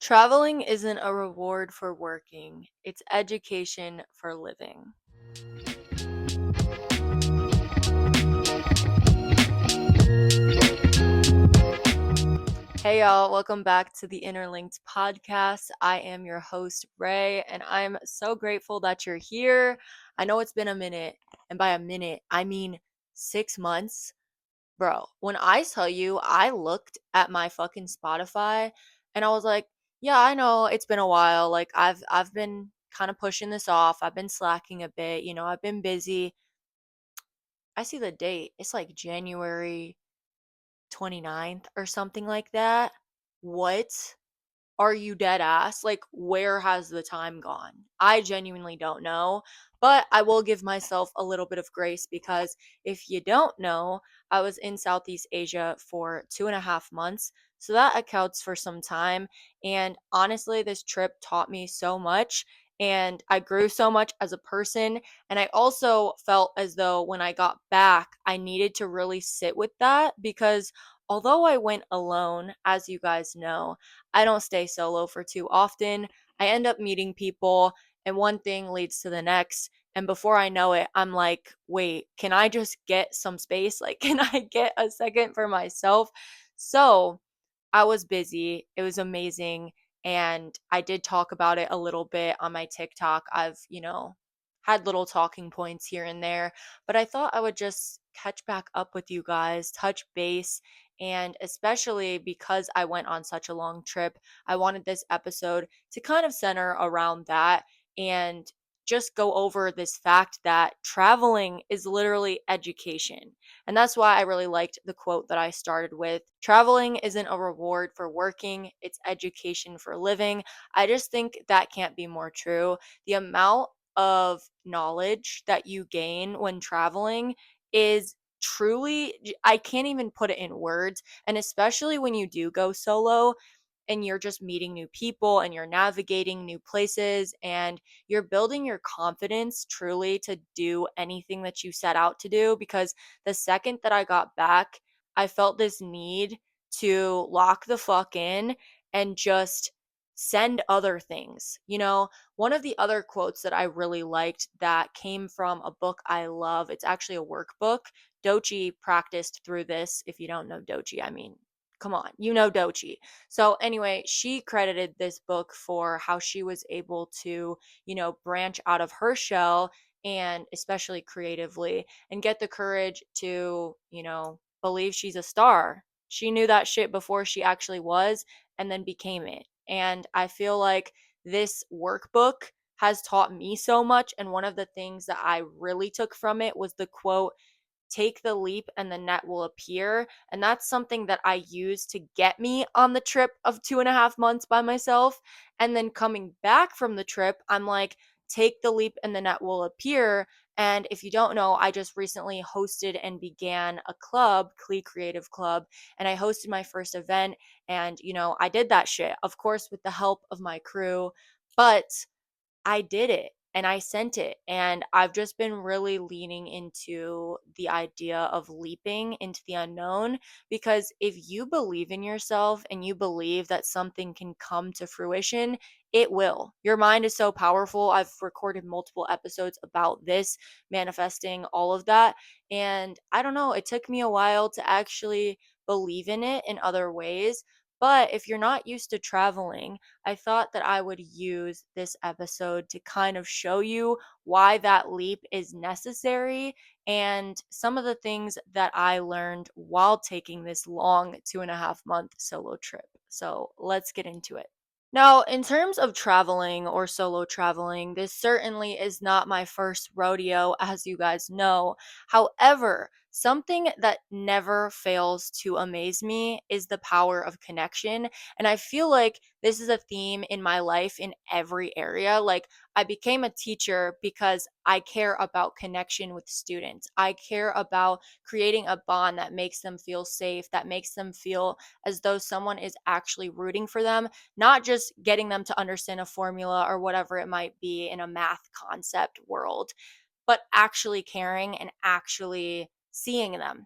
Traveling isn't a reward for working, it's education for living. Hey y'all, welcome back to the Interlinked podcast. I am your host, Ray, and I'm so grateful that you're here. I know it's been a minute, and by a minute, I mean 6 months. Bro, when I tell you, I looked at my fucking Spotify and I was like, yeah, I know it's been a while. Like I've been kind of pushing this off. I've been slacking a bit, I've been busy. I see the date. It's like January 29th or something like that. What? Are you dead ass? Like, where has the time gone? I genuinely don't know, but I will give myself a little bit of grace because if you don't know, I was in Southeast Asia for 2.5 months. So that accounts for some time. And honestly, this trip taught me so much. And I grew so much as a person. And I also felt as though when I got back, I needed to really sit with that because although I went alone, as you guys know, I don't stay solo for too often. I end up meeting people, and one thing leads to the next. And before I know it, I'm like, wait, can I just get some space? Like, can I get a second for myself? So I was busy. It was amazing. And I did talk about it a little bit on my TikTok. I've, had little talking points here and there, but I thought I would just catch back up with you guys, touch base. And especially because I went on such a long trip, I wanted this episode to kind of center around that and just go over this fact that traveling is literally education. And that's why I really liked the quote that I started with. Traveling isn't a reward for working, it's education for living. I just think that can't be more true. The amount of knowledge that you gain when traveling is truly, I can't even put it in words. And especially when you do go solo and you're just meeting new people and you're navigating new places and you're building your confidence truly to do anything that you set out to do. Because the second that I got back, I felt this need to lock the fuck in and just send other things. One of the other quotes that I really liked that came from a book I love, it's actually a workbook. Dochi practiced through this. If you don't know Dochi, I mean, come on, Dochi. So anyway, she credited this book for how she was able to, branch out of her shell and especially creatively and get the courage to, believe she's a star. She knew that shit before she actually was and then became it. And I feel like this workbook has taught me so much. And one of the things that I really took from it was the quote, take the leap and the net will appear. And that's something that I used to get me on the trip of 2.5 months by myself. And then coming back from the trip, I'm like, take the leap and the net will appear. And if you don't know, I just recently hosted and began a club, Clee Creative Club, and I hosted my first event. And, I did that shit, of course, with the help of my crew. But I did it and I sent it. And I've just been really leaning into the idea of leaping into the unknown because if you believe in yourself and you believe that something can come to fruition, it will. Your mind is so powerful. I've recorded multiple episodes about this, manifesting all of that. And I don't know, it took me a while to actually believe in it in other ways. But if you're not used to traveling, I thought that I would use this episode to kind of show you why that leap is necessary and some of the things that I learned while taking this long 2.5 month solo trip. So let's get into it. Now, in terms of traveling or solo traveling, this certainly is not my first rodeo, as you guys know. However, something that never fails to amaze me is the power of connection. And I feel like this is a theme in my life in every area. Like, I became a teacher because I care about connection with students. I care about creating a bond that makes them feel safe, that makes them feel as though someone is actually rooting for them, not just getting them to understand a formula or whatever it might be in a math concept world, but actually caring and actually seeing them.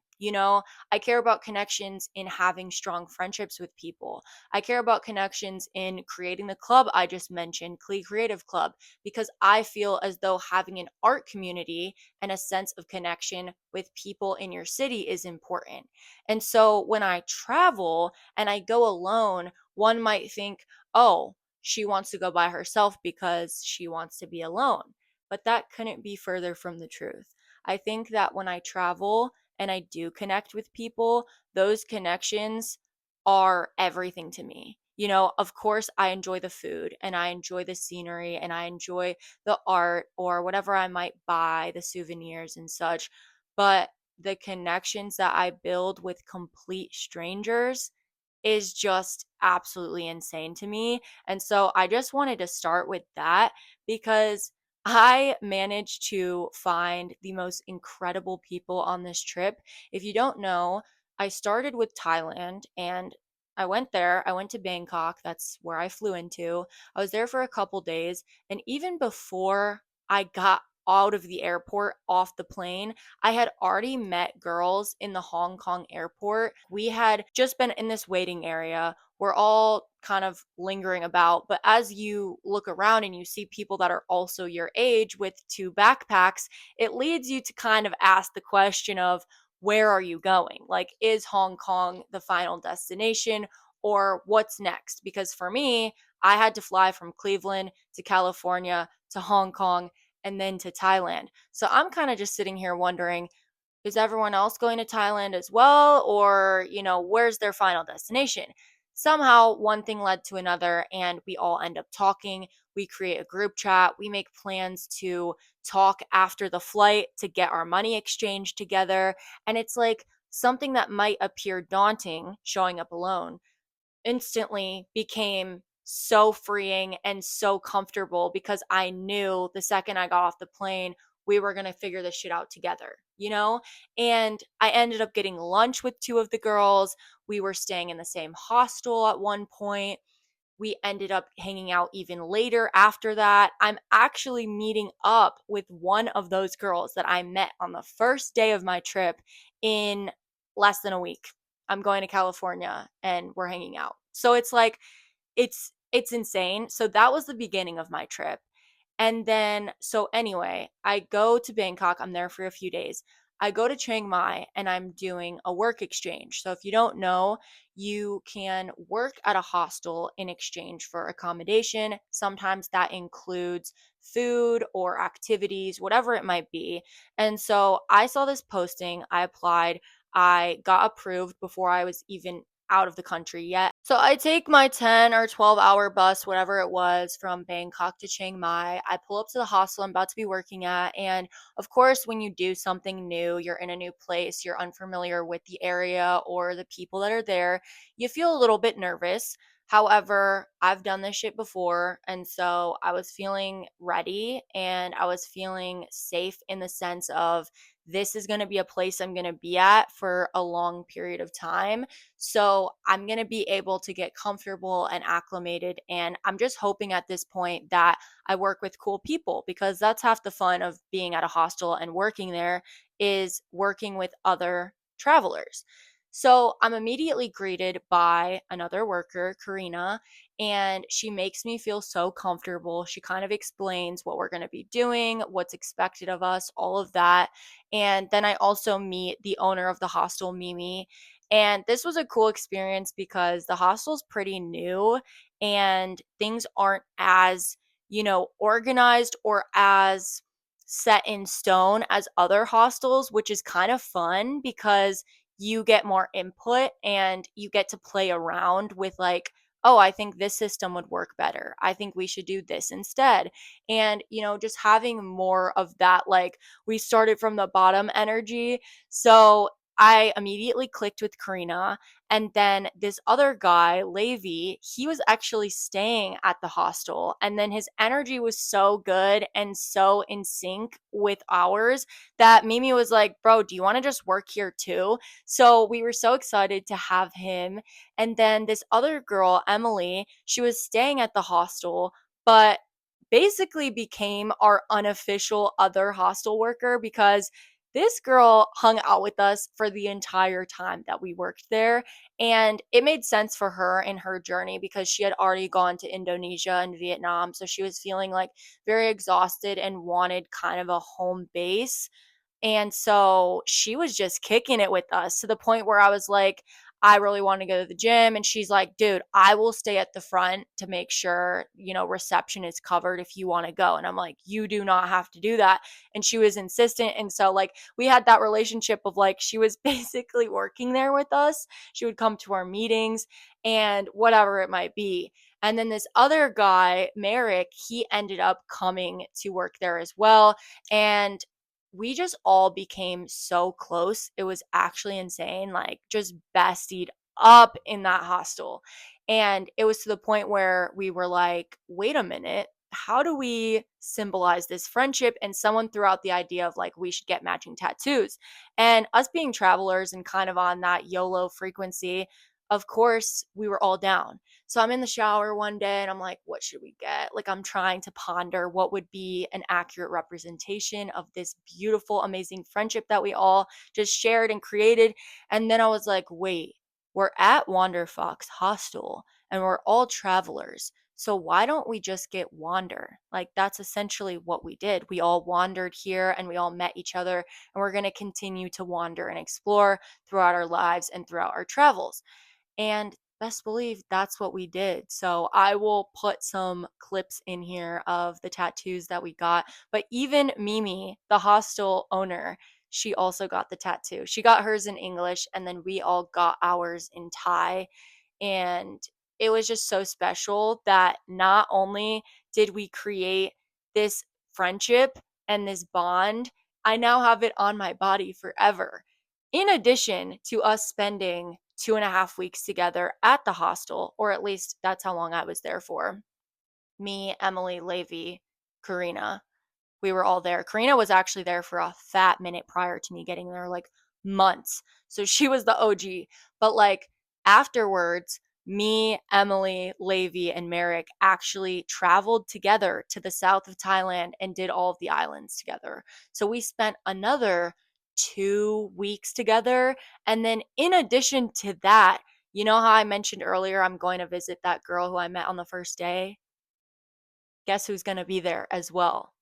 I care about connections in having strong friendships with people. I care about connections in creating the club I just mentioned, Clee Creative Club, because I feel as though having an art community and a sense of connection with people in your city is important. And so when I travel and I go alone, one might think, oh, she wants to go by herself because she wants to be alone. But that couldn't be further from the truth. I think that when I travel and I do connect with people, those connections are everything to me. Of course, I enjoy the food and I enjoy the scenery and I enjoy the art or whatever I might buy, the souvenirs and such. But the connections that I build with complete strangers is just absolutely insane to me. And so I just wanted to start with that because I managed to find the most incredible people on this trip. If you don't know, I started with Thailand and I went there. I went to Bangkok. That's where I flew into. I was there for a couple days. And even before I got out of the airport off the plane, I had already met girls in the Hong Kong airport. We had just been in this waiting area. We're all kind of lingering about, but as you look around and you see people that are also your age with two backpacks, it leads you to kind of ask the question of, where are you going? Like, is Hong Kong the final destination or what's next? Because for me, I had to fly from Cleveland to California to Hong Kong and then to Thailand. So I'm kind of just sitting here wondering, is everyone else going to Thailand as well? Or, where's their final destination? Somehow one thing led to another, and we all end up talking. We create a group chat. We make plans to talk after the flight to get our money exchanged together. And it's like something that might appear daunting showing up alone instantly became so freeing and so comfortable because I knew the second I got off the plane, we were going to figure this shit out together. And I ended up getting lunch with two of the girls. We were staying in the same hostel at one point. We ended up hanging out even later after that. I'm actually meeting up with one of those girls that I met on the first day of my trip in less than a week. I'm going to California and we're hanging out. So it's like it's insane. So that was the beginning of my trip. And then, so anyway, I go to Bangkok. I'm there for a few days. I go to Chiang Mai and I'm doing a work exchange. So if you don't know, you can work at a hostel in exchange for accommodation. Sometimes that includes food or activities, whatever it might be. And so I saw this posting, I applied, I got approved before I was even out of the country yet. So I take my 10 or 12-hour bus, whatever it was, from Bangkok to Chiang Mai. I pull up to the hostel I'm about to be working at. And of course, when you do something new, you're in a new place, you're unfamiliar with the area or the people that are there, you feel a little bit nervous. However, I've done this shit before. And so I was feeling ready and I was feeling safe in the sense of this is going to be a place I'm going to be at for a long period of time. So I'm going to be able to get comfortable and acclimated. And I'm just hoping at this point that I work with cool people because that's half the fun of being at a hostel and working there is working with other travelers. So I'm immediately greeted by another worker, Karina, and she makes me feel so comfortable. She kind of explains what we're going to be doing, what's expected of us, all of that. And then I also meet the owner of the hostel, Mimi. And this was a cool experience because the hostel's pretty new and things aren't as, organized or as set in stone as other hostels, which is kind of fun because you get more input and you get to play around with like, oh, I think this system would work better. I think we should do this instead. And, just having more of that, like, we started from the bottom energy. So I immediately clicked with Karina. And then this other guy, Levi, he was actually staying at the hostel. And then his energy was so good and so in sync with ours that Mimi was like, bro, do you want to just work here too? So we were so excited to have him. And then this other girl, Emily, she was staying at the hostel, but basically became our unofficial other hostel worker because This girl hung out with us for the entire time that we worked there. And it made sense for her in her journey because she had already gone to Indonesia and Vietnam. So she was feeling like very exhausted and wanted kind of a home base. And so she was just kicking it with us to the point where I was like, I really want to go to the gym. And she's like, dude, I will stay at the front to make sure, reception is covered if you want to go. And I'm like, you do not have to do that. And she was insistent. And so, like, we had that relationship of like, she was basically working there with us. She would come to our meetings and whatever it might be. And then this other guy, Merrick, he ended up coming to work there as well. And we just all became so close. It was actually insane, like just bestied up in that hostel. And it was to the point where we were like, wait a minute, how do we symbolize this friendship? And someone threw out the idea of like, we should get matching tattoos. And us being travelers and kind of on that YOLO frequency, of course, we were all down. So I'm in the shower one day and I'm like, what should we get? Like, I'm trying to ponder what would be an accurate representation of this beautiful, amazing friendship that we all just shared and created. And then I was like, wait, we're at Wanderfox Hostel and we're all travelers. So why don't we just get Wander? Like, that's essentially what we did. We all wandered here and we all met each other, and we're going to continue to wander and explore throughout our lives and throughout our travels. And best believe that's what we did. So I will put some clips in here of the tattoos that we got. But even Mimi, the hostel owner, she also got the tattoo. She got hers in English, and then we all got ours in Thai. And it was just so special that not only did we create this friendship and this bond, I now have it on my body forever. In addition to us spending 2.5 weeks together at the hostel, or at least that's how long I was there for. Me, Emily, Levi, Karina, we were all there. Karina was actually there for a fat minute prior to me getting there, like months. So she was the OG. But like afterwards, me, Emily, Levi, and Merrick actually traveled together to the south of Thailand and did all of the islands together. So we spent another 2 weeks together. And then in addition to that, you know how I mentioned earlier, I'm going to visit that girl who I met on the first day? Guess who's going to be there as well?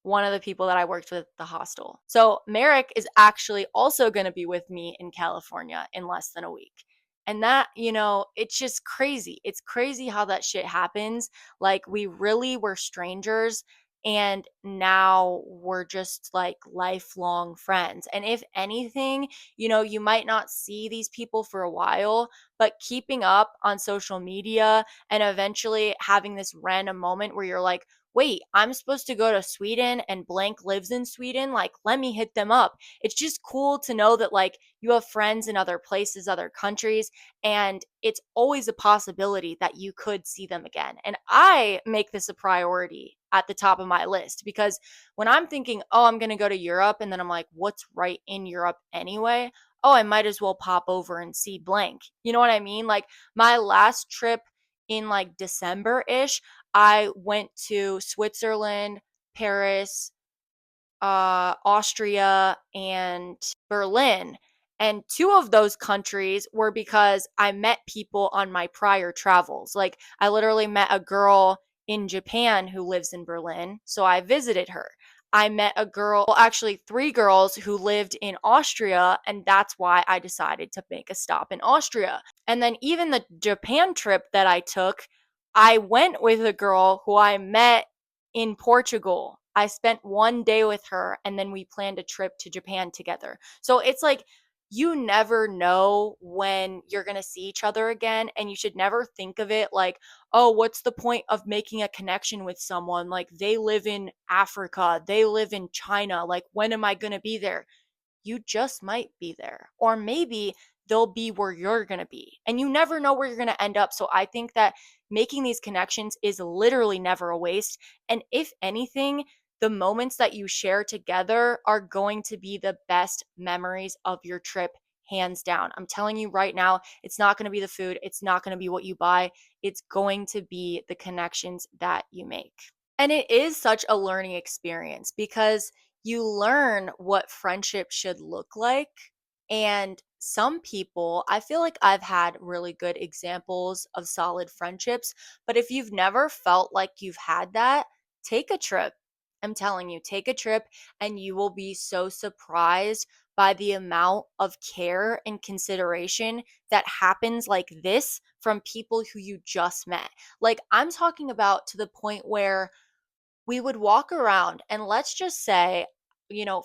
One of the people that I worked with at the hostel. So Merrick is actually also going to be with me in California in less than a week. And that, it's just crazy. It's crazy how that shit happens. Like, we really were strangers and now we're just like lifelong friends. And if anything, you might not see these people for a while, but keeping up on social media and eventually having this random moment where you're like, wait, I'm supposed to go to Sweden and blank lives in Sweden. Like, let me hit them up. It's just cool to know that, like, you have friends in other places, other countries, and it's always a possibility that you could see them again. And I make this a priority at the top of my list because when I'm thinking, oh, I'm going to go to Europe, and then I'm like, what's right in Europe anyway? Oh, I might as well pop over and see blank. You know what I mean? Like, my last trip in like December ish, I went to Switzerland, Paris, Austria, and Berlin. And two of those countries were because I met people on my prior travels. Like, I literally met a girl in Japan who lives in Berlin, so I visited her. I met a girl, well, actually, three girls who lived in Austria, and that's why I decided to make a stop in Austria. And then, even the Japan trip that I took, I went with a girl who I met in Portugal. I spent one day with her and then we planned a trip to Japan together. So it's like, you never know when you're going to see each other again. And you should never think of it like, oh, what's the point of making a connection with someone? Like, they live in Africa, they live in China. Like, when am I going to be there? You just might be there. Or maybe they'll be where you're going to be. And you never know where you're going to end up. So I think that making these connections is literally never a waste. And if anything, the moments that you share together are going to be the best memories of your trip, hands down. I'm telling you right now, it's not going to be the food. It's not going to be what you buy. It's going to be the connections that you make. And it is such a learning experience because you learn what friendship should look like. And some people, I feel like I've had really good examples of solid friendships, but if you've never felt like you've had that, take a trip. I'm telling you, take a trip and you will be so surprised by the amount of care and consideration that happens like this from people who you just met. Like, I'm talking about to the point where we would walk around and let's just say,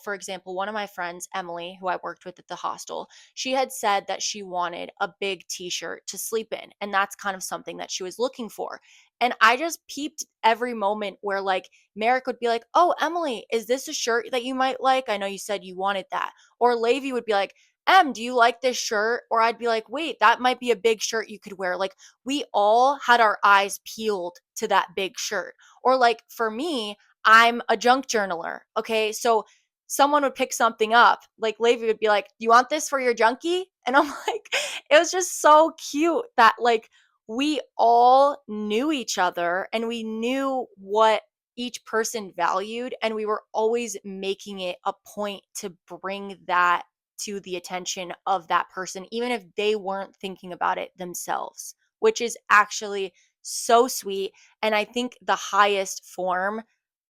for example, one of my friends, Emily, who I worked with at the hostel, she had said that she wanted a big t-shirt to sleep in. And that's kind of something that she was looking for. And I just peeped every moment where like Merrick would be like, "Oh, Emily, is this a shirt that you might like? I know you said you wanted that." Or Levi would be like, "Em, do you like this shirt?" Or I'd be like, "Wait, that might be a big shirt you could wear." Like we all had our eyes peeled to that big shirt. Or like for me, I'm a junk journaler. Okay. So someone would pick something up, like Levi would be like, "You want this for your junkie?" And I'm like, it was just so cute that like we all knew each other and we knew what each person valued. And we were always making it a point to bring that to the attention of that person, even if they weren't thinking about it themselves, which is actually so sweet. And I think the highest form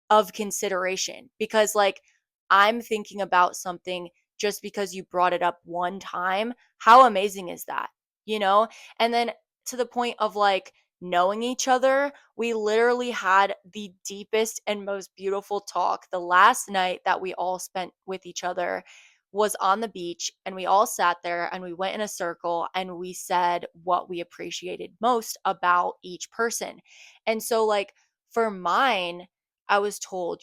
of consideration because like I'm thinking about something just because you brought it up one time. How amazing is that? You know? And then to the point of like knowing each other, we literally had the deepest and most beautiful talk. The last night that we all spent with each other was on the beach and we all sat there and we went in a circle and we said what we appreciated most about each person. And so like for mine, I was told,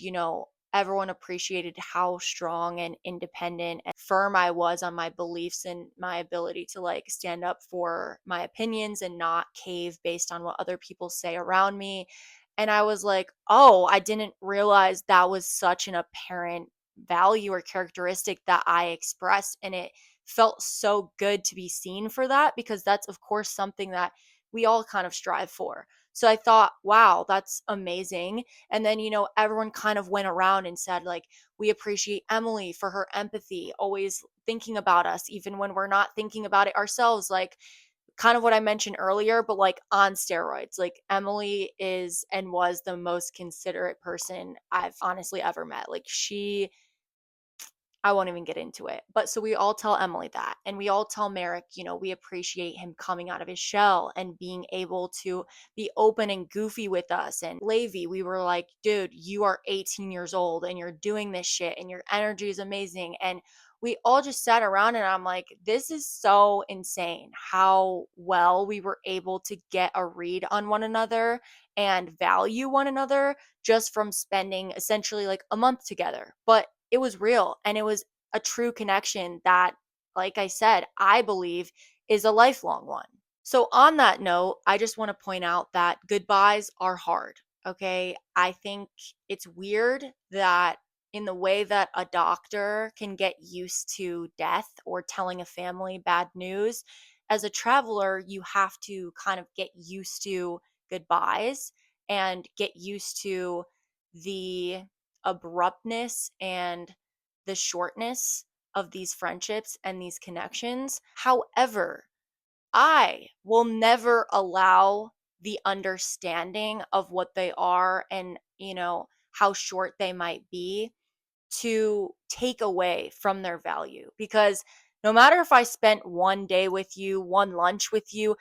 everyone appreciated how strong and independent and firm I was on my beliefs and my ability to like stand up for my opinions and not cave based on what other people say around me. And I was like, oh, I didn't realize that was such an apparent value or characteristic that I expressed. And it felt so good to be seen for that because that's, of course, something that we all kind of strive for. So I thought, wow, that's amazing. And then, everyone kind of went around and said, like, we appreciate Emily for her empathy, always thinking about us, even when we're not thinking about it ourselves. Like, kind of what I mentioned earlier, but like on steroids. Like, Emily is and was the most considerate person I've honestly ever met. Like, I won't even get into it. But so we all tell Emily that. And we all tell Merrick, we appreciate him coming out of his shell and being able to be open and goofy with us. And Levi, we were like, dude, you are 18 years old and you're doing this shit and your energy is amazing. And we all just sat around and I'm like, this is so insane how well we were able to get a read on one another and value one another just from spending essentially like a month together. But it was real and it was a true connection that, like I said, I believe is a lifelong one. So, on that note, I just want to point out that goodbyes are hard. Okay. I think it's weird that in the way that a doctor can get used to death or telling a family bad news, as a traveler, you have to kind of get used to goodbyes and get used to the abruptness and the shortness of these friendships and these connections. However, I will never allow the understanding of what they are and, how short they might be to take away from their value because no matter if I spent one day with you, one lunch with you,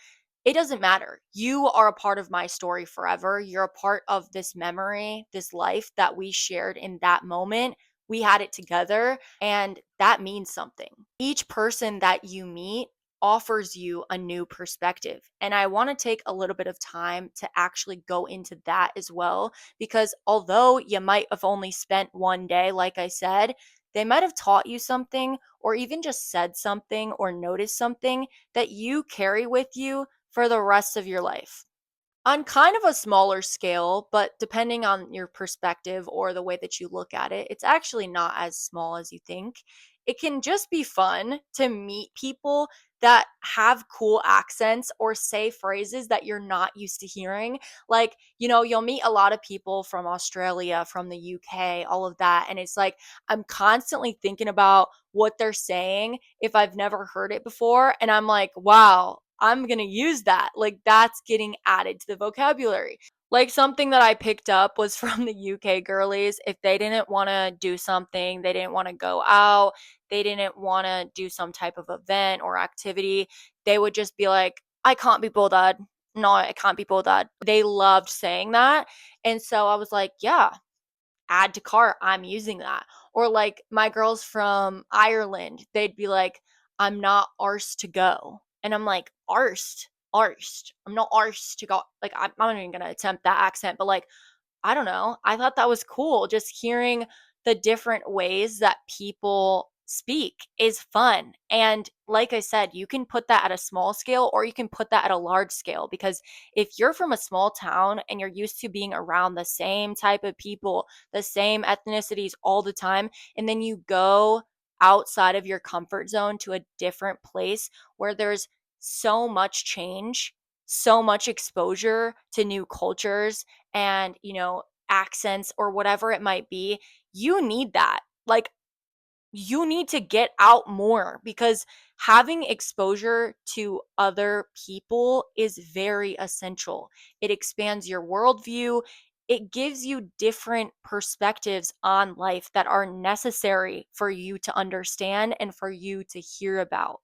it doesn't matter. You are a part of my story forever. You're a part of this memory, this life that we shared in that moment. We had it together, and that means something. Each person that you meet offers you a new perspective. And I want to take a little bit of time to actually go into that as well because although you might have only spent one day, like I said, they might have taught you something or even just said something or noticed something that you carry with you for the rest of your life. On kind of a smaller scale, but depending on your perspective or the way that you look at it, it's actually not as small as you think. It can just be fun to meet people that have cool accents or say phrases that you're not used to hearing. Like, you'll meet a lot of people from Australia, from the UK, all of that. And it's like, I'm constantly thinking about what they're saying if I've never heard it before. And I'm like, wow, I'm going to use that. Like, that's getting added to the vocabulary. Like, something that I picked up was from the UK girlies. If they didn't want to do something, they didn't want to go out, they didn't want to do some type of event or activity, they would just be like, I can't be bothered. No, I can't be bothered. They loved saying that. And so I was like, yeah, add to cart. I'm using that. Or like my girls from Ireland, they'd be like, I'm not arsed to go. And I'm like, arsed, arsed. I'm not arsed to go. Like, I'm not even going to attempt that accent, but like, I don't know. I thought that was cool. Just hearing the different ways that people speak is fun. And like I said, you can put that at a small scale or you can put that at a large scale, because if you're from a small town and you're used to being around the same type of people, the same ethnicities all the time, and then you go outside of your comfort zone to a different place where there's so much change, so much exposure to new cultures and, accents or whatever it might be, you need that. Like, you need to get out more, because having exposure to other people is very essential. It expands your worldview. It gives you different perspectives on life that are necessary for you to understand and for you to hear about.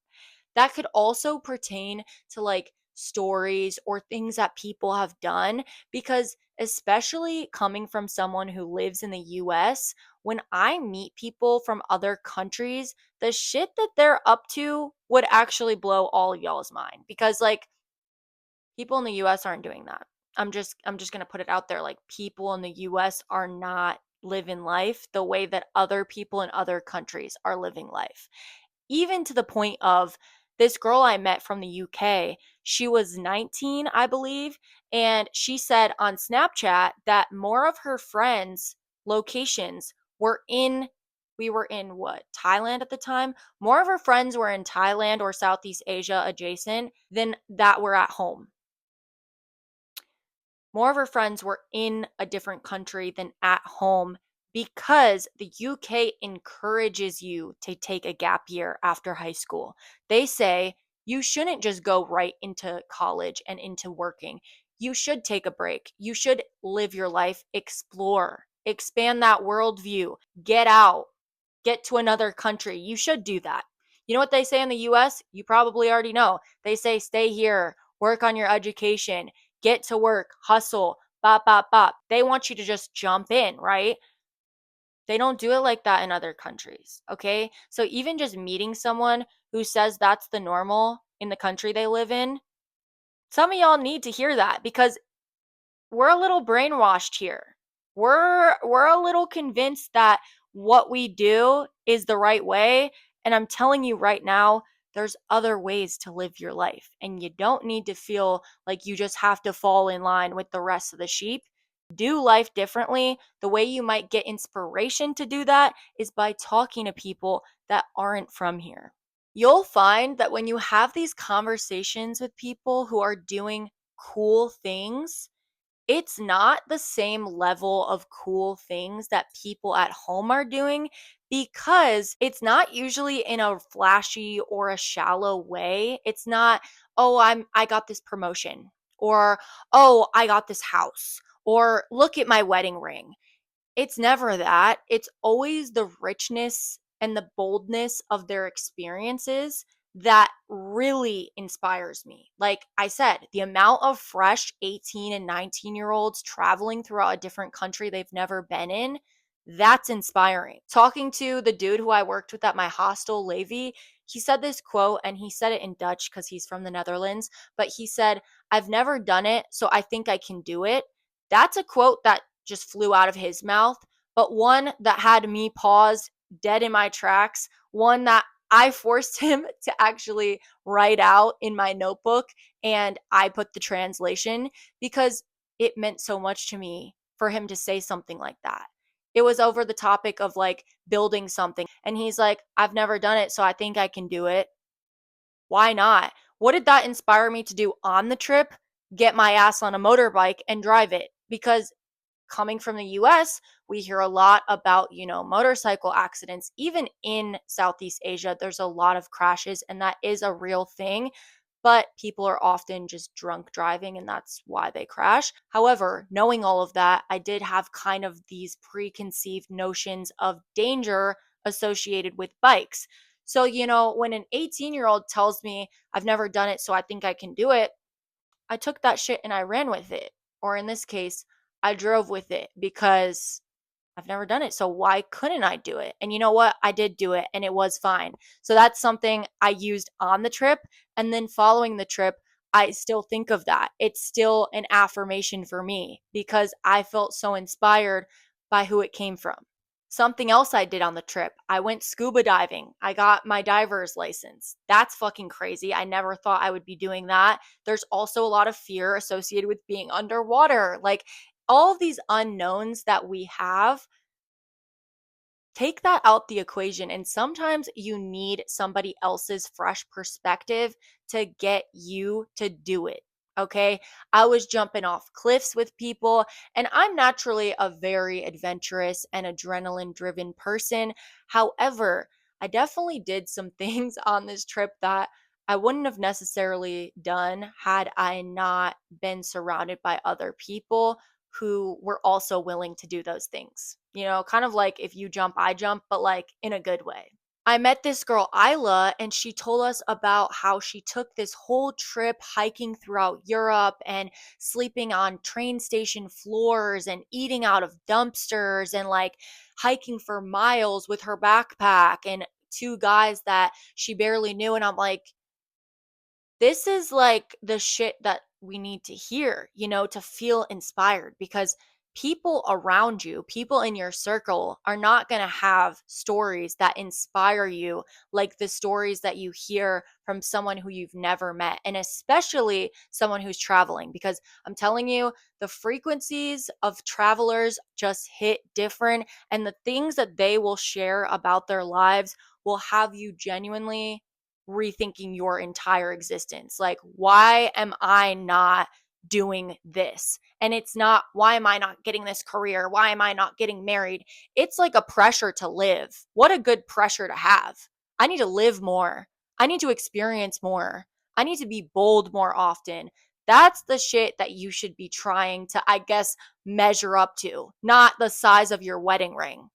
That could also pertain to like stories or things that people have done, because especially coming from someone who lives in the US, when I meet people from other countries, the shit that they're up to would actually blow all y'all's mind, because like people in the US aren't doing that. I'm just going to put it out there, like people in the US are not living life the way that other people in other countries are living life, even to the point of this girl I met from the UK. She was 19, I believe, and she said on Snapchat that more of her friends' locations were in, we were in what, Thailand at the time? More of her friends were in Thailand or Southeast Asia adjacent than that were at home. More of her friends were in a different country than at home, because the UK encourages you to take a gap year after high school. They say you shouldn't just go right into college and into working. You should take a break. You should live your life, explore, expand that worldview, get out, get to another country. You should do that. You know what they say in the US? You probably already know. They say stay here, work on your education, get to work, hustle, bop, bop, bop. They want you to just jump in, right? They don't do it like that in other countries, okay? So even just meeting someone who says that's the normal in the country they live in, some of y'all need to hear that, because we're a little brainwashed here. We're a little convinced that what we do is the right way, and I'm telling you right now, there's other ways to live your life, and you don't need to feel like you just have to fall in line with the rest of the sheep. Do life differently. The way you might get inspiration to do that is by talking to people that aren't from here. You'll find that when you have these conversations with people who are doing cool things, it's not the same level of cool things that people at home are doing, because it's not usually in a flashy or a shallow way. It's not, "Oh, I got this promotion," or, "Oh, I got this house," or, "Look at my wedding ring." It's never that. It's always the richness and the boldness of their experiences that really inspires me. Like I said, the amount of fresh 18 and 19-year-olds traveling throughout a different country they've never been in, that's inspiring. Talking to the dude who I worked with at my hostel, Levi, he said this quote, and he said it in Dutch because he's from the Netherlands, but he said, "I've never done it, so I think I can do it." That's a quote that just flew out of his mouth, but one that had me pause dead in my tracks, one that I forced him to actually write out in my notebook, and I put the translation because it meant so much to me for him to say something like that. It was over the topic of like building something, and he's like, "I've never done it, so I think I can do it." Why not? What did that inspire me to do on the trip? Get my ass on a motorbike and drive it. Because coming from the US, we hear a lot about, motorcycle accidents. Even in Southeast Asia, there's a lot of crashes, and that is a real thing. But people are often just drunk driving, and that's why they crash. However, knowing all of that, I did have kind of these preconceived notions of danger associated with bikes. So, when an 18-year-old tells me I've never done it, so I think I can do it, I took that shit and I ran with it. Or in this case, I drove with it because I've never done it. So why couldn't I do it? And you know what? I did do it and it was fine. So that's something I used on the trip. And then following the trip, I still think of that. It's still an affirmation for me because I felt so inspired by who it came from. Something else I did on the trip, I went scuba diving. I got my diver's license. That's fucking crazy. I never thought I would be doing that. There's also a lot of fear associated with being underwater. Like all of these unknowns that we have, take that out the equation. And sometimes you need somebody else's fresh perspective to get you to do it. Okay. I was jumping off cliffs with people, and I'm naturally a very adventurous and adrenaline driven person. However, I definitely did some things on this trip that I wouldn't have necessarily done had I not been surrounded by other people who were also willing to do those things. Kind of like if you jump, I jump, but like in a good way. I met this girl, Isla, and she told us about how she took this whole trip hiking throughout Europe and sleeping on train station floors and eating out of dumpsters and like hiking for miles with her backpack and two guys that she barely knew. And I'm like, this is like the shit that we need to hear, to feel inspired because people around you, people in your circle are not going to have stories that inspire you like the stories that you hear from someone who you've never met, and especially someone who's traveling. Because I'm telling you, the frequencies of travelers just hit different, and the things that they will share about their lives will have you genuinely rethinking your entire existence. Like, why am I not doing this? And it's not, why am I not getting this career? Why am I not getting married? It's like a pressure to live. What a good pressure to have. I need to live more. I need to experience more. I need to be bold more often. That's the shit that you should be trying to, I guess, measure up to, not the size of your wedding ring.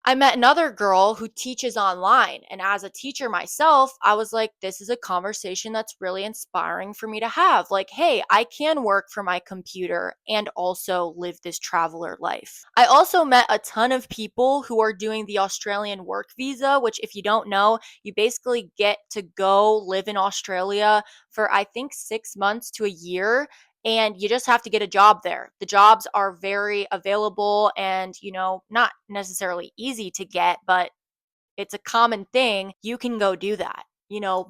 I met another girl who teaches online. And as a teacher myself, I was like, this is a conversation that's really inspiring for me to have. Like, hey, I can work for my computer and also live this traveler life. I also met a ton of people who are doing the Australian work visa, which, if you don't know, you basically get to go live in Australia for, I think, 6 months to a year, and you just have to get a job there. The jobs are very available and, not necessarily easy to get, but it's a common thing. You can go do that.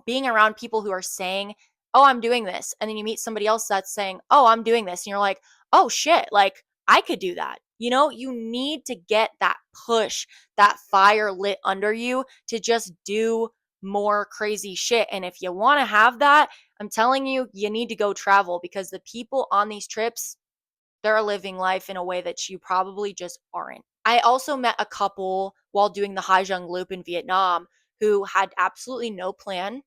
Being around people who are saying, "Oh, I'm doing this." And then you meet somebody else that's saying, "Oh, I'm doing this." And you're like, "Oh shit, like I could do that." You need to get that push, that fire lit under you to just do more crazy shit. And if you want to have that, I'm telling you, you need to go travel because the people on these trips, they're living life in a way that you probably just aren't. I also met a couple while doing the Hai Jung Loop in Vietnam who had absolutely no plan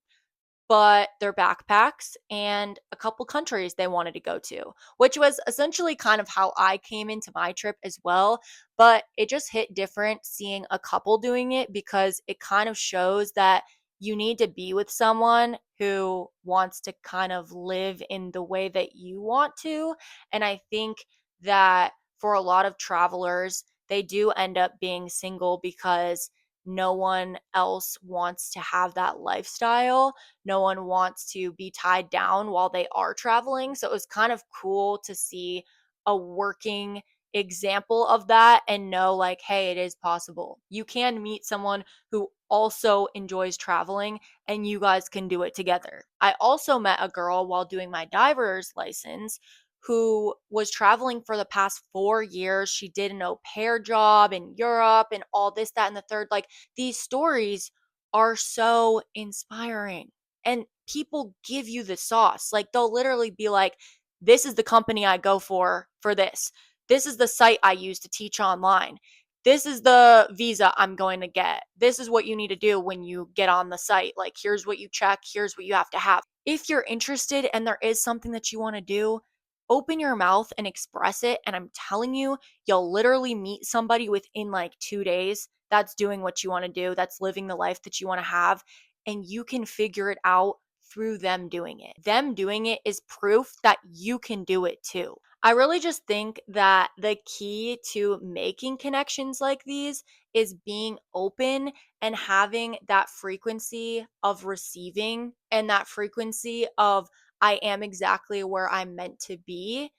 but their backpacks and a couple countries they wanted to go to, which was essentially kind of how I came into my trip as well. But it just hit different seeing a couple doing it because it kind of shows that you need to be with someone who wants to kind of live in the way that you want to. And I think that for a lot of travelers, they do end up being single because no one else wants to have that lifestyle. No one wants to be tied down while they are traveling. So it was kind of cool to see a working example of that and know, like, hey, it is possible. You can meet someone who also enjoys traveling and you guys can do it together. I also met a girl while doing my diver's license who was traveling for the past 4 years. She did an au pair job in Europe and all this, that, and the third. Like, these stories are so inspiring. And people give you the sauce. Like they'll literally be like, this is the company I go for this. This is the site I use to teach online. This is the visa I'm going to get. This is what you need to do when you get on the site. Like, here's what you check. Here's what you have to have. If you're interested and there is something that you want to do, open your mouth and express it. And I'm telling you, you'll literally meet somebody within like 2 days that's doing what you want to do, that's living the life that you want to have. And you can figure it out through them doing it. Them doing it is proof that you can do it too. I really just think that the key to making connections like these is being open and having that frequency of receiving and that frequency of I am exactly where I'm meant to be,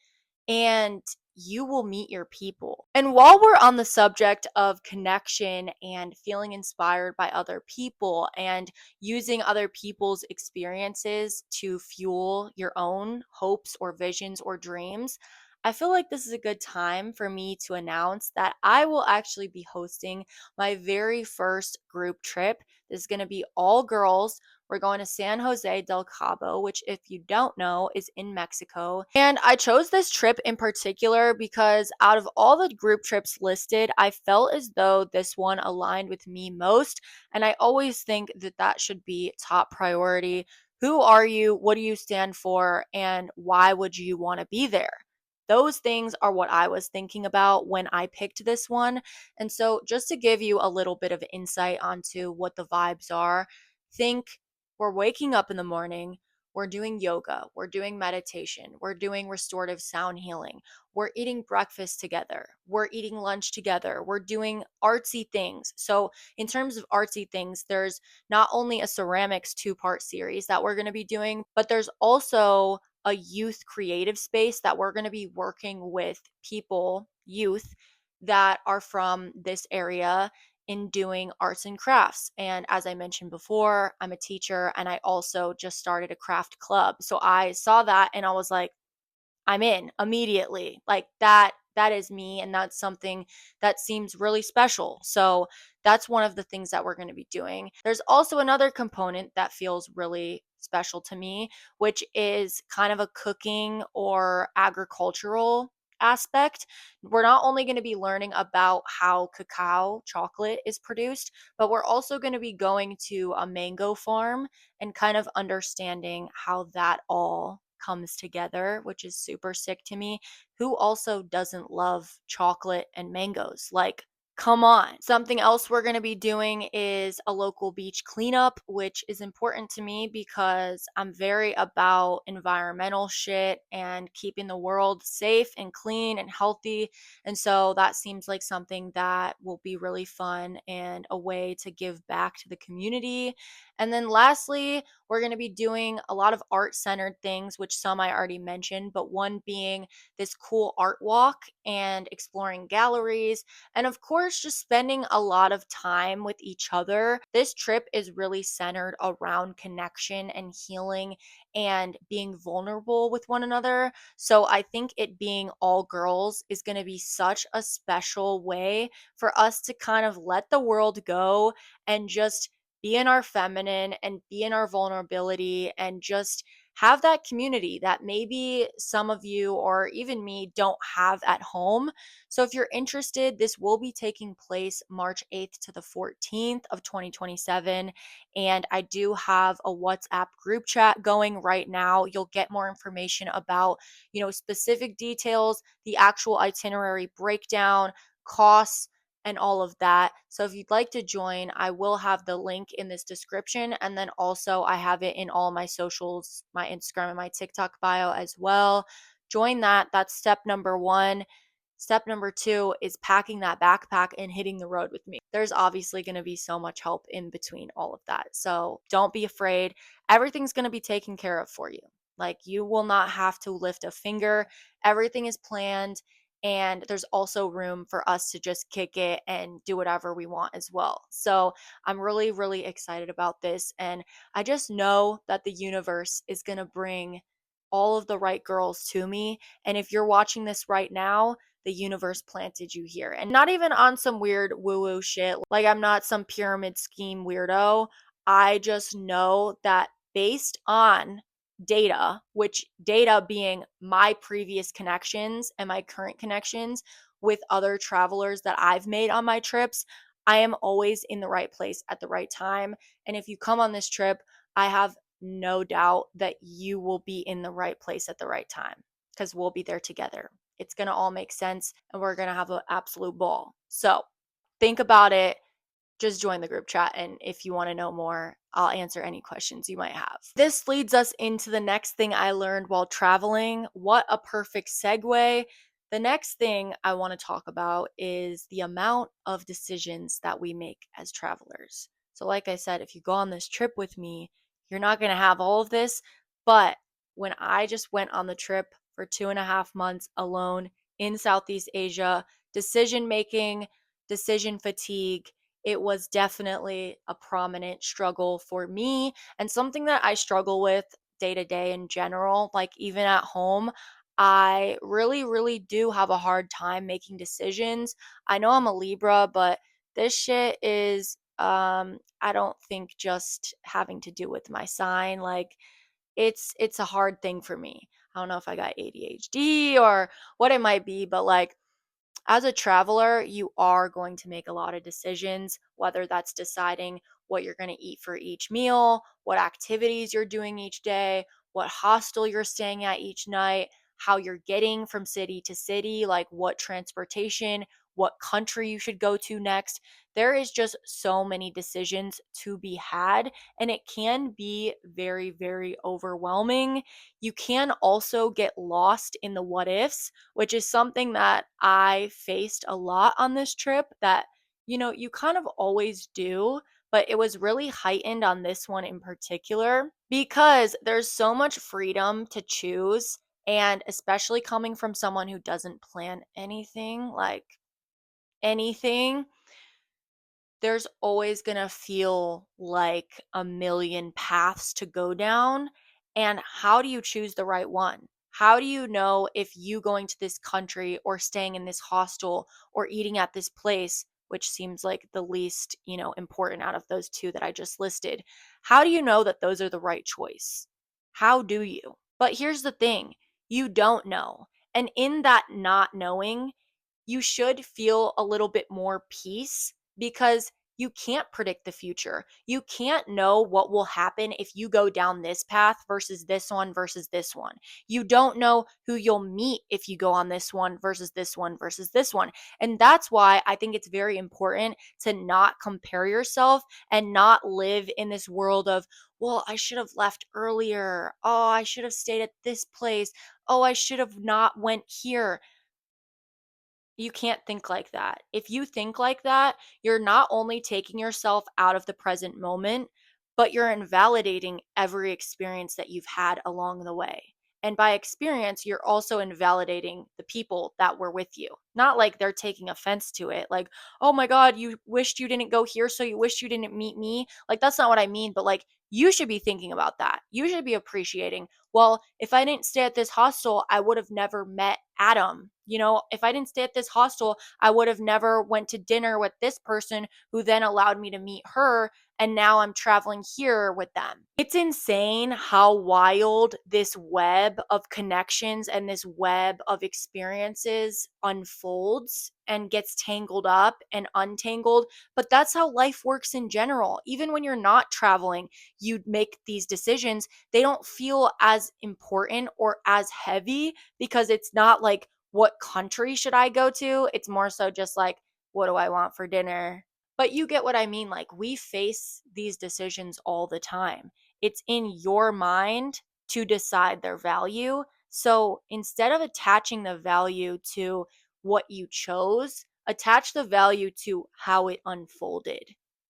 and you will meet your people. And while we're on the subject of connection and feeling inspired by other people and using other people's experiences to fuel your own hopes or visions or dreams, I feel like this is a good time for me to announce that I will actually be hosting my very first group trip. This is going to be all girls. We're going to San Jose del Cabo, which, if you don't know, is in Mexico. And I chose this trip in particular because out of all the group trips listed, I felt as though this one aligned with me most. And I always think that that should be top priority. Who are you? What do you stand for? And why would you want to be there? Those things are what I was thinking about when I picked this one. And so, just to give you a little bit of insight onto what the vibes are, think we're waking up in the morning, we're doing yoga, we're doing meditation, we're doing restorative sound healing, we're eating breakfast together, we're eating lunch together, we're doing artsy things. So, in terms of artsy things, there's not only a ceramics 2-part series that we're going to be doing, but there's also a youth creative space that we're going to be working with people, youth that are from this area in doing arts and crafts. And as I mentioned before, I'm a teacher and I also just started a craft club. So I saw that and I was like, I'm in immediately. Like that is me, and that's something that seems really special. So that's one of the things that we're going to be doing. There's also another component that feels really special to me, which is kind of a cooking or agricultural aspect. We're not only going to be learning about how cacao chocolate is produced, but we're also going to be going to a mango farm and kind of understanding how that all comes together, which is super sick to me. Who also doesn't love chocolate and mangoes? Like, come on. Something else we're going to be doing is a local beach cleanup, which is important to me because I'm very about environmental shit and keeping the world safe and clean and healthy. And so that seems like something that will be really fun and a way to give back to the community. And then lastly, we're going to be doing a lot of art centered things, which some I already mentioned, but one being this cool art walk and exploring galleries. And of course, just spending a lot of time with each other. This trip is really centered around connection and healing and being vulnerable with one another. So I think it being all girls is going to be such a special way for us to kind of let the world go and just be in our feminine and be in our vulnerability and just have that community that maybe some of you or even me don't have at home. So if you're interested, this will be taking place March 8th to the 14th of 2027. And I do have a WhatsApp group chat going right now. You'll get more information about, specific details, the actual itinerary breakdown, costs, and all of that. So if you'd like to join, I will have the link in this description. And then also I have it in all my socials, my Instagram and my TikTok bio as well. Join that. That's step number 1. Step number 2 is packing that backpack and hitting the road with me. There's obviously going to be so much help in between all of that. So don't be afraid. Everything's going to be taken care of for you. Like, you will not have to lift a finger. Everything is planned. And there's also room for us to just kick it and do whatever we want as well. So I'm really, really excited about this. And I just know that the universe is going to bring all of the right girls to me. And if you're watching this right now, the universe planted you here. And not even on some weird woo woo shit. Like, I'm not some pyramid scheme weirdo. I just know that based on data, which data being my previous connections and my current connections with other travelers that I've made on my trips, I am always in the right place at the right time. And if you come on this trip, I have no doubt that you will be in the right place at the right time because we'll be there together. It's going to all make sense and we're going to have an absolute ball. So think about it. Just join the group chat. And if you want to know more, I'll answer any questions you might have. This leads us into the next thing I learned while traveling. What a perfect segue. The next thing I want to talk about is the amount of decisions that we make as travelers. So, like I said, if you go on this trip with me, you're not going to have all of this. But when I just went on the trip for 2.5 months alone in Southeast Asia, decision making, decision fatigue, it was definitely a prominent struggle for me and something that I struggle with day to day in general. Like, even at home, I really, really do have a hard time making decisions. I know I'm a Libra, but this shit is, I don't think just having to do with my sign. Like, it's a hard thing for me. I don't know if I got ADHD or what it might be, but like, as a traveler, you are going to make a lot of decisions, whether that's deciding what you're going to eat for each meal, what activities you're doing each day, what hostel you're staying at each night, how you're getting from city to city, like what transportation, what country you should go to next. There is just so many decisions to be had, and it can be very, very overwhelming. You can also get lost in the what ifs, which is something that I faced a lot on this trip that, you kind of always do, but it was really heightened on this one in particular because there's so much freedom to choose. And especially coming from someone who doesn't plan anything, like anything, there's always going to feel like a million paths to go down. And how do you choose the right one? How do you know if you going to this country or staying in this hostel or eating at this place, which seems like the least, important out of those two that I just listed? How do you know that those are the right choice? How do you? But here's the thing, you don't know. And in that not knowing, you should feel a little bit more peace because you can't predict the future. You can't know what will happen if you go down this path versus this one versus this one. You don't know who you'll meet if you go on this one versus this one versus this one. And that's why I think it's very important to not compare yourself and not live in this world of, well, I should have left earlier. Oh, I should have stayed at this place. Oh, I should have not went here. You can't think like that. If you think like that, you're not only taking yourself out of the present moment, but you're invalidating every experience that you've had along the way. And by experience, you're also invalidating the people that were with you. Not like they're taking offense to it. Like, oh my God, you wished you didn't go here, so you wished you didn't meet me. Like, that's not what I mean. But like, you should be thinking about that. You should be appreciating, well, if I didn't stay at this hostel, I would have never met Adam. If I didn't stay at this hostel, I would have never went to dinner with this person who then allowed me to meet her. And now I'm traveling here with them. It's insane how wild this web of connections and this web of experiences unfolds and gets tangled up and untangled. But that's how life works in general. Even when you're not traveling, you make these decisions. They don't feel as important or as heavy because it's not like, what country should I go to? It's more so just like, what do I want for dinner? But you get what I mean. Like, we face these decisions all the time. It's in your mind to decide their value. So instead of attaching the value to what you chose, attach the value to how it unfolded.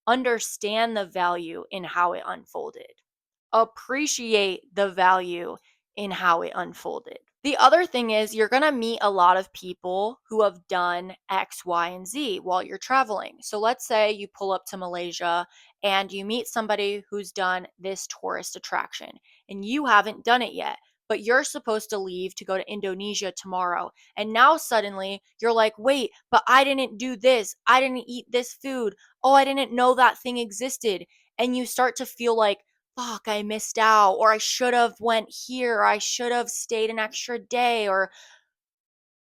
Understand the value in how it unfolded. Appreciate the value in how it unfolded. The other thing is, you're going to meet a lot of people who have done X, Y, and Z while you're traveling. So let's say you pull up to Malaysia and you meet somebody who's done this tourist attraction and you haven't done it yet, but you're supposed to leave to go to Indonesia tomorrow. And now suddenly you're like, wait, but I didn't do this. I didn't eat this food. Oh, I didn't know that thing existed. And you start to feel like, fuck, I missed out, or I should have went here, or I should have stayed an extra day, or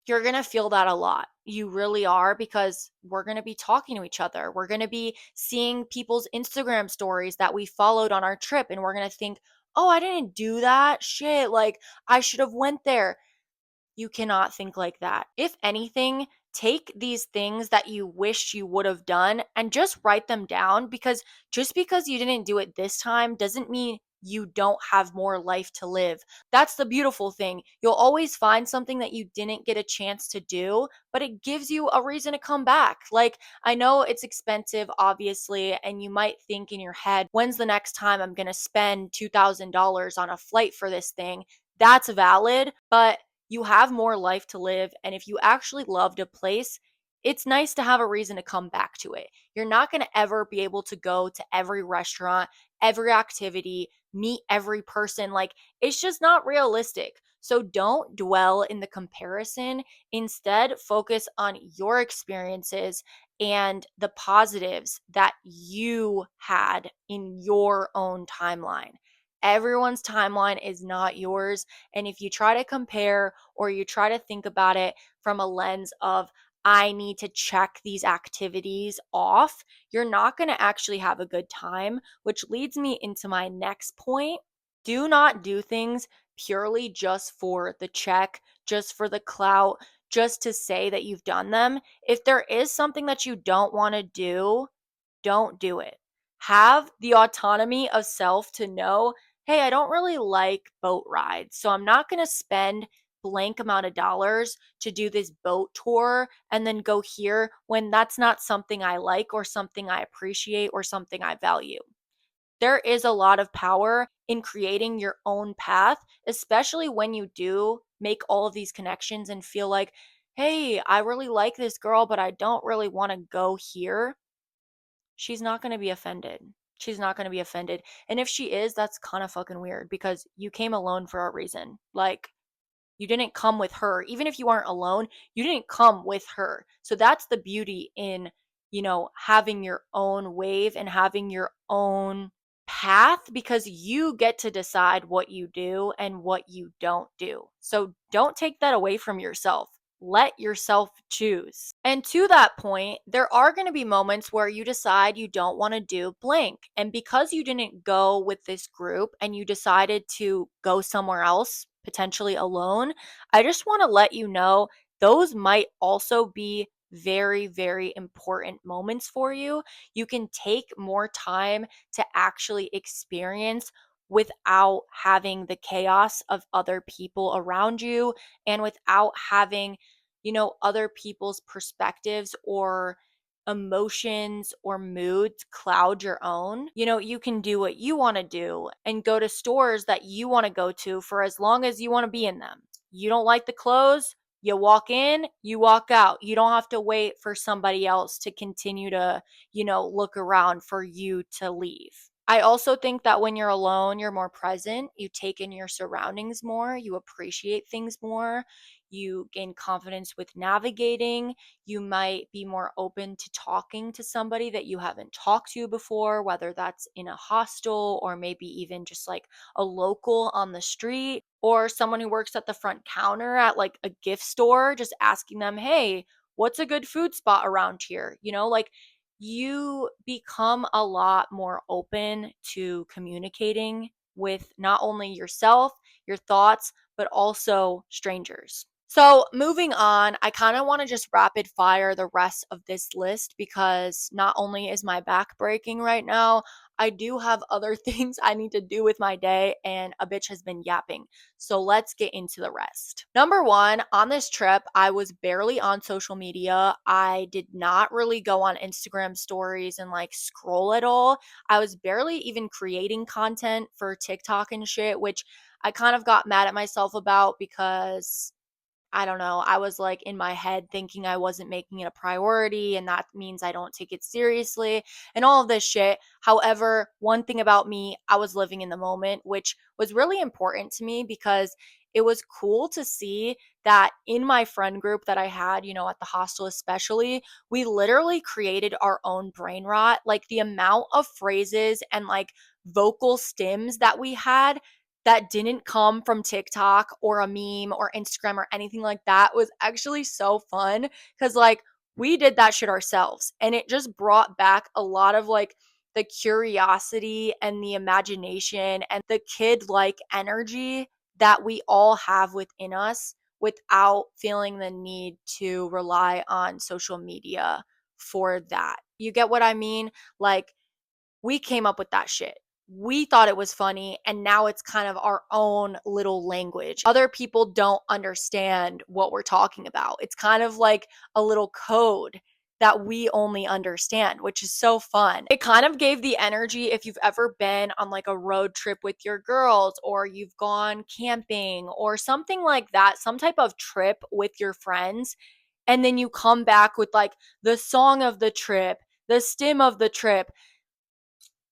you're going to feel that a lot. You really are, because we're going to be talking to each other. We're going to be seeing people's Instagram stories that we followed on our trip, and we're going to think, "Oh, I didn't do that. Shit, like I should have went there." You cannot think like that. If anything, take these things that you wish you would have done and just write them down, because just because you didn't do it this time doesn't mean you don't have more life to live. That's the beautiful thing. You'll always find something that you didn't get a chance to do, but it gives you a reason to come back. Like, I know it's expensive, obviously, and you might think in your head, when's the next time I'm going to spend $2,000 on a flight for this thing? That's valid, but you have more life to live. And if you actually loved a place, it's nice to have a reason to come back to it. You're not going to ever be able to go to every restaurant, every activity, meet every person. Like, it's just not realistic. So don't dwell in the comparison. Instead, focus on your experiences and the positives that you had in your own timeline. Everyone's timeline is not yours. And if you try to compare, or you try to think about it from a lens of, I need to check these activities off, you're not going to actually have a good time, which leads me into my next point. Do not do things purely just for the check, just for the clout, just to say that you've done them. If there is something that you don't want to do, don't do it. Have the autonomy of self to know, hey, I don't really like boat rides, so I'm not going to spend blank amount of dollars to do this boat tour and then go here when that's not something I like, or something I appreciate, or something I value. There is a lot of power in creating your own path, especially when you do make all of these connections and feel like, hey, I really like this girl, but I don't really want to go here. She's not going to be offended. She's not going to be offended. And if she is, that's kind of fucking weird, because you came alone for a reason. Like, you didn't come with her. Even if you aren't alone, you didn't come with her. So that's the beauty in, having your own wave and having your own path, because you get to decide what you do and what you don't do. So don't take that away from yourself. Let yourself choose. And to that point, there are going to be moments where you decide you don't want to do blank. And because you didn't go with this group and you decided to go somewhere else, potentially alone, I just want to let you know those might also be very, very important moments for you. You can take more time to actually experience without having the chaos of other people around you, and without having, other people's perspectives or emotions or moods cloud your own. You can do what you want to do and go to stores that you want to go to for as long as you want to be in them. You don't like the clothes, you walk in, you walk out. You don't have to wait for somebody else to continue to, look around for you to leave. I also think that when you're alone, you're more present. You take in your surroundings more. You appreciate things more. You gain confidence with navigating. You might be more open to talking to somebody that you haven't talked to before, whether that's in a hostel, or maybe even just like a local on the street, or someone who works at the front counter at like a gift store, just asking them, hey, what's a good food spot around here? Like, you become a lot more open to communicating with not only yourself, your thoughts, but also strangers. So, moving on, I kind of want to just rapid fire the rest of this list, because not only is my back breaking right now, I do have other things I need to do with my day, and a bitch has been yapping. So, let's get into the rest. Number one, on this trip, I was barely on social media. I did not really go on Instagram stories and like scroll at all. I was barely even creating content for TikTok and shit, which I kind of got mad at myself about, because I don't know, I was like in my head thinking I wasn't making it a priority, and that means I don't take it seriously and all of this shit. However, one thing about me, I was living in the moment, which was really important to me, because it was cool to see that in my friend group that I had, at the hostel especially, we literally created our own brain rot. Like, the amount of phrases and like vocal stims that we had that didn't come from TikTok or a meme or Instagram or anything like that was actually so fun because, like, we did that shit ourselves. And it just brought back a lot of like the curiosity and the imagination and the kid like energy that we all have within us without feeling the need to rely on social media for that. You get what I mean? Like, we came up with that shit. We thought it was funny, and now it's kind of our own little language. Other people don't understand what we're talking about. It's kind of like a little code that we only understand, which is so fun. It kind of gave the energy if you've ever been on like a road trip with your girls, or you've gone camping or something like that, some type of trip with your friends, and then you come back with like the song of the trip, the stim of the trip.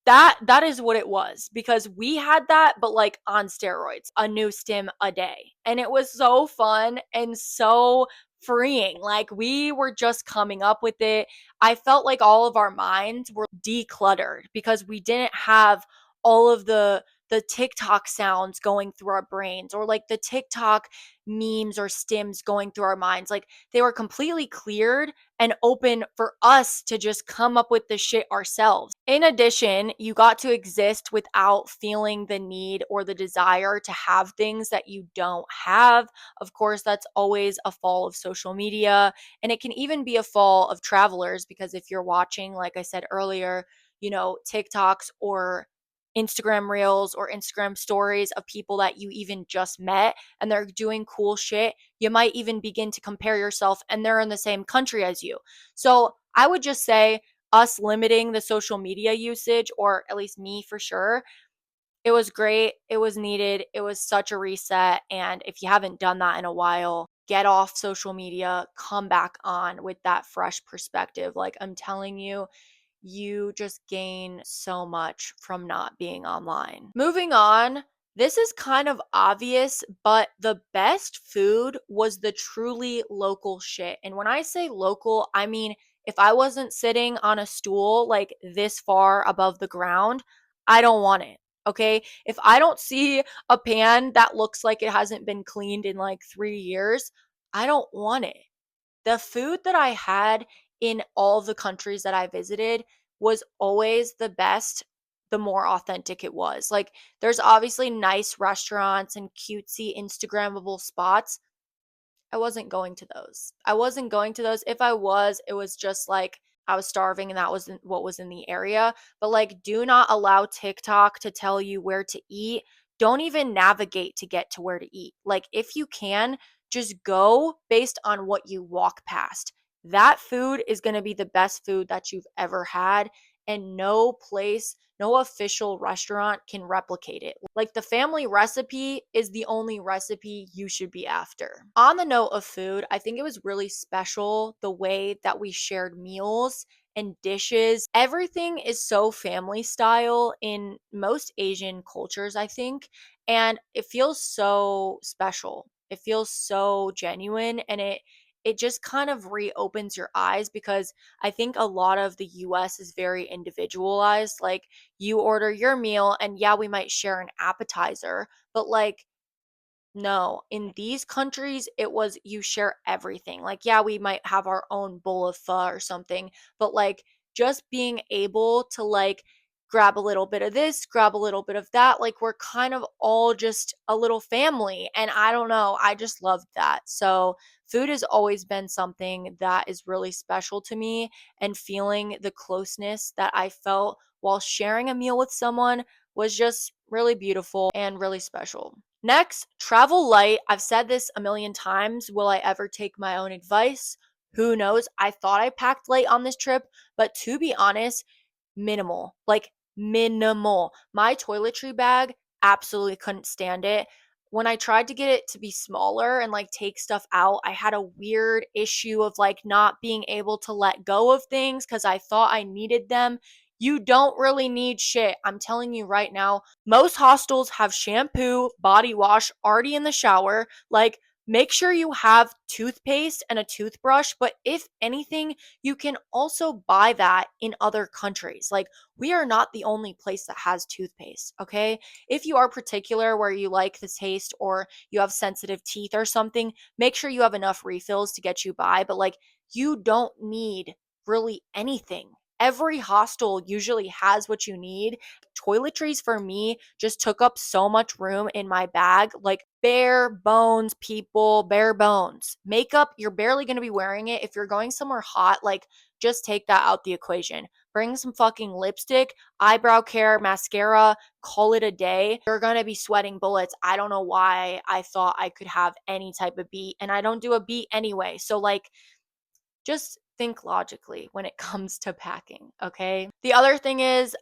That is what it was, because we had that, but like on steroids, a new stim a day, and it was so fun and so freeing. Like, we were just coming up with it. I felt like all of our minds were decluttered because we didn't have all of the TikTok sounds going through our brains, or like the TikTok memes or stims going through our minds. Like, they were completely cleared and open for us to just come up with the shit ourselves. In addition, you got to exist without feeling the need or the desire to have things that you don't have. Of course, that's always a fall of social media, and it can even be a fall of travelers, because if you're watching, like I said earlier, TikToks or Instagram reels or Instagram stories of people that you even just met and they're doing cool shit, you might even begin to compare yourself, and they're in the same country as you. So I would just say, us limiting the social media usage, or at least me for sure, it was great. It was needed. It was such a reset. And if you haven't done that in a while, get off social media, come back on with that fresh perspective. Like, I'm telling you, you just gain so much from not being online. Moving on, this is kind of obvious, but the best food was the truly local shit. And when I say local, I mean, if I wasn't sitting on a stool like this far above the ground, I don't want it. Okay. If I don't see a pan that looks like it hasn't been cleaned in like 3 years, I don't want it. The food that I had in all the countries that I visited was always the best, the more authentic it was. Like, there's obviously nice restaurants and cutesy Instagrammable spots. I wasn't going to those. I wasn't going to those. If I was, it was just like I was starving and that was what was in the area. But like, do not allow TikTok to tell you where to eat. Don't even navigate to get to where to eat. Like, if you can, just go based on what you walk past. That food is going to be the best food that you've ever had, and no place, no official restaurant can replicate it. Like, the family recipe is the only recipe you should be after. On the note of food, I think it was really special the way that we shared meals and dishes. Everything is so family style in most Asian cultures, I think, and it feels so special. It feels so genuine, and it just kind of reopens your eyes, because I think a lot of the US is very individualized. Like, you order your meal and yeah, we might share an appetizer, but like, no, in these countries, it was you share everything. Like, yeah, we might have our own bowl of pho or something, but like, just being able to like grab a little bit of this, grab a little bit of that, like, we're kind of all just a little family. And I don't know, I just loved that. So, food has always been something that is really special to me, and feeling the closeness that I felt while sharing a meal with someone was just really beautiful and really special. Next, travel light. I've said this a million times. Will I ever take my own advice? Who knows? I thought I packed light on this trip, but to be honest, minimal. Like, minimal. My toiletry bag absolutely couldn't stand it. When I tried to get it to be smaller and like take stuff out, I had a weird issue of like not being able to let go of things because I thought I needed them. You don't really need shit. I'm telling you right now, most hostels have shampoo, body wash already in the shower. Like, Make sure you have toothpaste and a toothbrush, but if anything, you can also buy that in other countries. Like, we are not the only place that has toothpaste, okay? If you are particular where you like the taste or you have sensitive teeth or something, make sure you have enough refills to get you by, but like, you don't need really anything. Every hostel usually has what you need. Toiletries for me just took up so much room in my bag. Like, bare bones, people, bare bones. Makeup, you're barely going to be wearing it. If you're going somewhere hot, like, just take that out the equation. Bring some fucking lipstick, eyebrow care, mascara, call it a day. You're going to be sweating bullets. I don't know why I thought I could have any type of beat, and I don't do a beat anyway. So, like, just think logically when it comes to packing, okay? The other thing is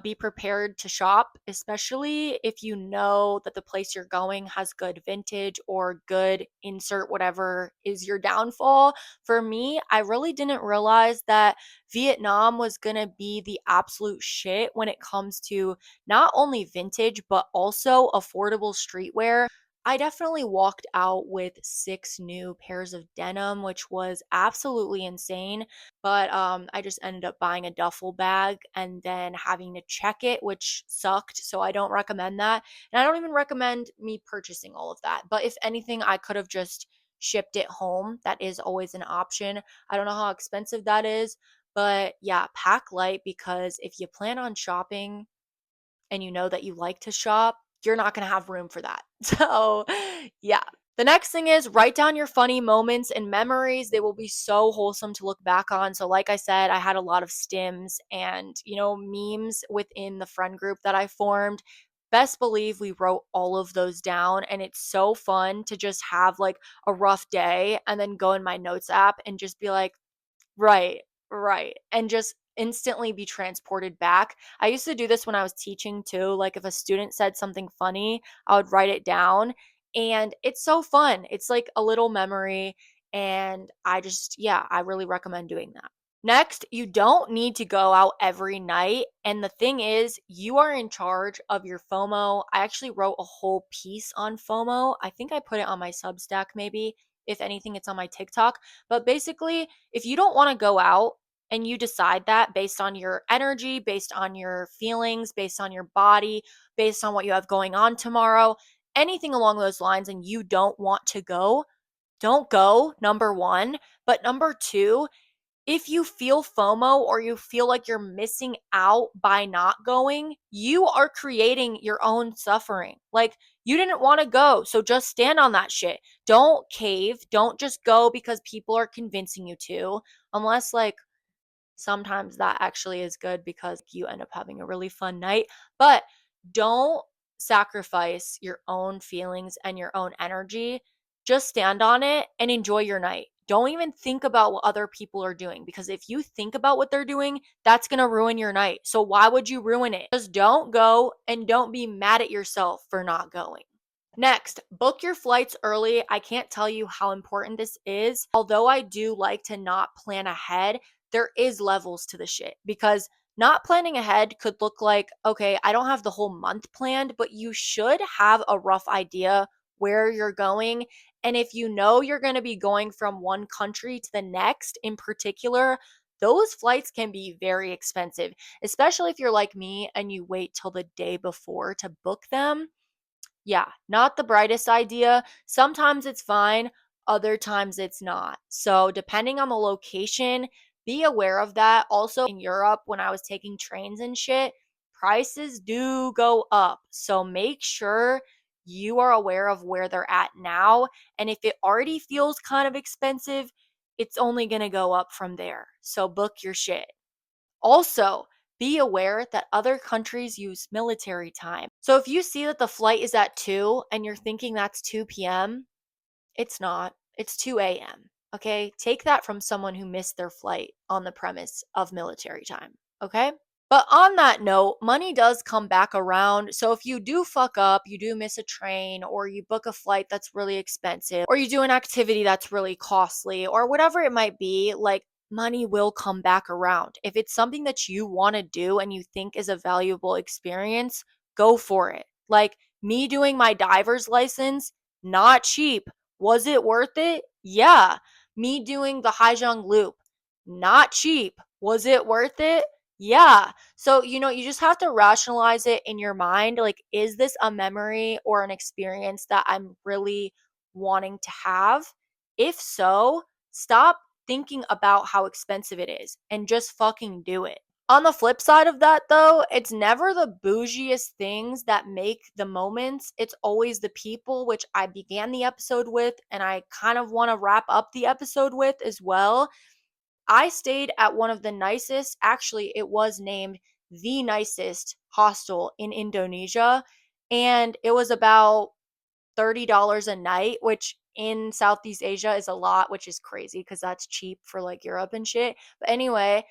be prepared to shop, especially if you know that the place you're going has good vintage or good insert whatever is your downfall. For me, I really didn't realize that Vietnam was going to be the absolute shit when it comes to not only vintage but also affordable streetwear. I definitely walked out with 6 new pairs of denim, which was absolutely insane. But I just ended up buying a duffel bag and then having to check it, which sucked. So I don't recommend that. And I don't even recommend me purchasing all of that. But if anything, I could have just shipped it home. That is always an option. I don't know how expensive that is. But yeah, pack light, because if you plan on shopping and you know that you like to shop, you're not going to have room for that. So, yeah. The next thing is write down your funny moments and memories. They will be so wholesome to look back on. So, like I said, I had a lot of stims and, memes within the friend group that I formed. Best believe we wrote all of those down. And it's so fun to just have like a rough day and then go in my notes app and just be like, right, right. And just instantly be transported back. I used to do this when I was teaching too. Like, if a student said something funny, I would write it down. And it's so fun. It's like a little memory. And yeah, I really recommend doing that. Next, you don't need to go out every night. And the thing is, you are in charge of your FOMO. I actually wrote a whole piece on FOMO. I think I put it on my Substack, maybe. If anything, it's on my TikTok. But basically, if you don't want to go out and you decide that based on your energy, based on your feelings, based on your body, based on what you have going on tomorrow, anything along those lines, and you don't want to go, don't go, number one. But number two, if you feel FOMO or you feel like you're missing out by not going, you are creating your own suffering. Like, you didn't want to go, so just stand on that shit. Don't cave. Don't just go because people are convincing you to, unless, like, sometimes that actually is good because you end up having a really fun night. But don't sacrifice your own feelings and your own energy. Just stand on it and enjoy your night. Don't even think about what other people are doing, because if you think about what they're doing, that's going to ruin your night. So why would you ruin it? Just don't go, and don't be mad at yourself for not going. Next, book your flights early. I can't tell you how important this is. Although I do like to not plan ahead, there is levels to the shit, because not planning ahead could look like, okay, I don't have the whole month planned, but you should have a rough idea where you're going. And if you know you're going to be going from one country to the next in particular, those flights can be very expensive, especially if you're like me and you wait till the day before to book them. Yeah, not the brightest idea. Sometimes it's fine, other times it's not. So, depending on the location, be aware of that. Also, in Europe, when I was taking trains and shit, prices do go up. So, make sure you are aware of where they're at now. And if it already feels kind of expensive, it's only going to go up from there. So, book your shit. Also, be aware that other countries use military time. So if you see that the flight is at 2 and you're thinking that's 2 p.m., it's not. It's 2 a.m. Okay? Take that from someone who missed their flight on the premise of military time. Okay? But on that note, money does come back around. So if you do fuck up, you do miss a train, or you book a flight that's really expensive, or you do an activity that's really costly, or whatever it might be, like, money will come back around. If it's something that you want to do and you think is a valuable experience, go for it. Like, me doing my diver's license, not cheap. Was it worth it? Yeah. Me doing the Haizhong loop, not cheap. Was it worth it? Yeah. So, you just have to rationalize it in your mind. Like, is this a memory or an experience that I'm really wanting to have? If so, stop thinking about how expensive it is and just fucking do it. On the flip side of that, though, it's never the bougiest things that make the moments. It's always the people, which I began the episode with, and I kind of want to wrap up the episode with as well. I stayed at one of the nicest, actually, it was named the nicest hostel in Indonesia, and it was about $30 a night, which in Southeast Asia is a lot, which is crazy because that's cheap for like Europe and shit. But anyway,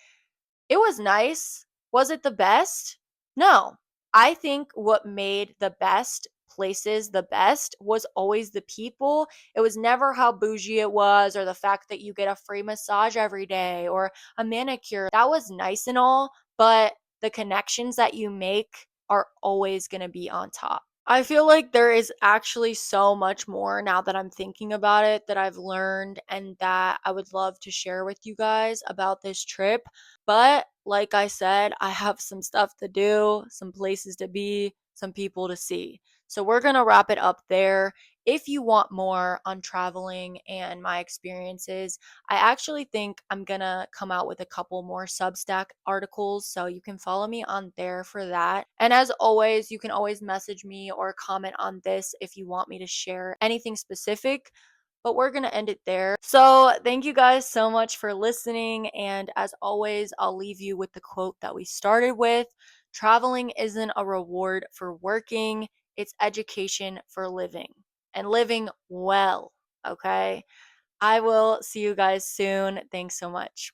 it was nice. Was it the best? No. I think what made the best places the best was always the people. It was never how bougie it was or the fact that you get a free massage every day or a manicure. That was nice and all, but the connections that you make are always going to be on top. I feel like there is actually so much more now that I'm thinking about it that I've learned and that I would love to share with you guys about this trip. But like I said, I have some stuff to do, some places to be, some people to see. So we're going to wrap it up there. If you want more on traveling and my experiences, I actually think I'm going to come out with a couple more Substack articles. So you can follow me on there for that. And as always, you can always message me or comment on this if you want me to share anything specific, but we're going to end it there. So, thank you guys so much for listening. And as always, I'll leave you with the quote that we started with: traveling isn't a reward for working, it's education for living and living well. Okay. I will see you guys soon. Thanks so much.